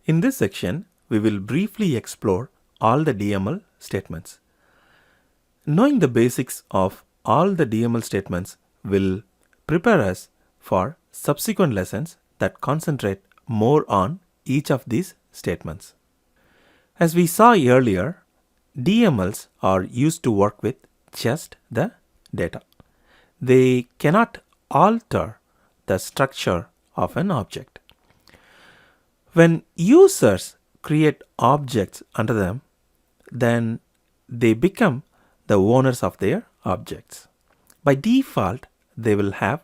In this section, we will briefly explore all the DML statements. Knowing the basics of all the DML statements will prepare us for subsequent lessons that concentrate more on each of these statements. As we saw earlier, DMLs are used to work with just the data. They cannot alter the structure of an object. When users create objects under them, then they become the owners of their objects. By default, they will have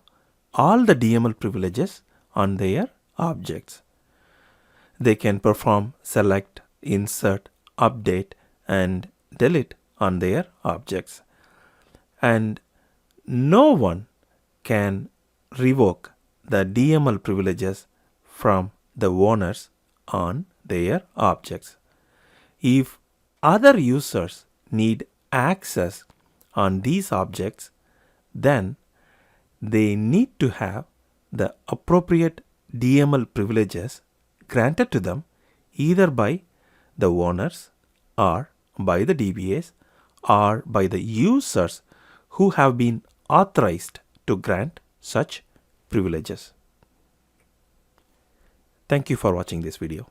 all the DML privileges on their objects. They can perform select, insert, update, and delete on their objects. And no one can revoke the DML privileges from the owners on their objects. If other users need access on these objects, then they need to have the appropriate DML privileges granted to them either by the owners or by the DBAs or by the users who have been authorized to grant such privileges. Thank you for watching this video.